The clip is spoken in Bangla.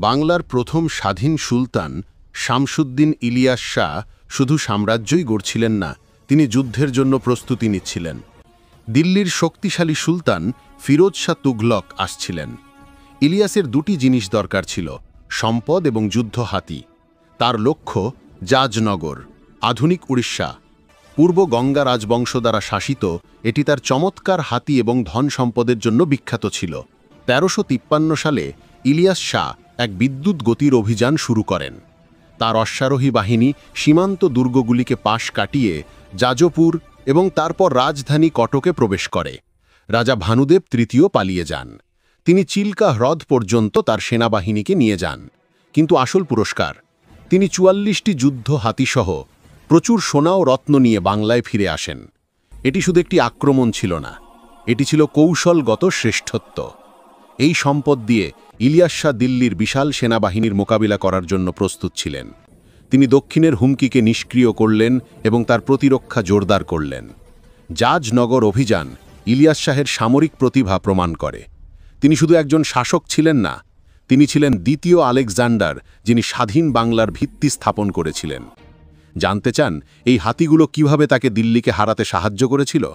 বাংলার প্রথম স্বাধীন সুলতান শামসুদ্দীন ইলিয়াস শাহ শুধু সাম্রাজ্যই গড়ছিলেন না, তিনি যুদ্ধের জন্য প্রস্তুতি নিচ্ছিলেন। দিল্লির শক্তিশালী সুলতান ফিরোজ শাহ তুঘলক আসছিলেন। ইলিয়াসের দুটি জিনিস দরকার ছিল, সম্পদ এবং যুদ্ধ হাতি। তার লক্ষ্য জাজনগর, আধুনিক উড়িষ্যা। পূর্ব গঙ্গা রাজবংশ দ্বারা শাসিত এটি তার চমৎকার হাতি এবং ধন সম্পদের জন্য বিখ্যাত ছিল। ১৩৫৩ সালে ইলিয়াস শাহ এক বিদ্যুৎ গতির অভিযান শুরু করেন। তার অশ্বারোহী বাহিনী সীমান্ত দুর্গগুলিকে পাশ কাটিয়ে যাজপুর এবং তারপর রাজধানী কটকে প্রবেশ করে। রাজা ভানুদেব তৃতীয় পালিয়ে যান। তিনি চিল্কা হ্রদ পর্যন্ত তার সেনাবাহিনীকে নিয়ে যান। কিন্তু আসল পুরস্কার, তিনি ৪৪টি যুদ্ধ হাতিসহ প্রচুর সোনা ও রত্ন নিয়ে বাংলায় ফিরে আসেন। এটি শুধু একটি আক্রমণ ছিল না, এটি ছিল কৌশলগত শ্রেষ্ঠত্ব। এই সম্পদ দিয়ে ইলিয়াস শাহ দিল্লির বিশাল সেনাবাহিনীর মোকাবিলা করার জন্য প্রস্তুত ছিলেন। তিনি দক্ষিণের হুমকিকে নিষ্ক্রিয় করলেন এবং তার প্রতিরক্ষা জোরদার করলেন। জাজনগর অভিযান ইলিয়াস শাহের সামরিক প্রতিভা প্রমাণ করে। তিনি শুধু একজন শাসক ছিলেন না, তিনি ছিলেন দ্বিতীয় আলেকজান্ডার, যিনি স্বাধীন বাংলার ভিত্তি স্থাপন করেছিলেন। জানতে চান এই হাতিগুলো কিভাবে তাকে দিল্লিকে হারাতে সাহায্য করেছিল?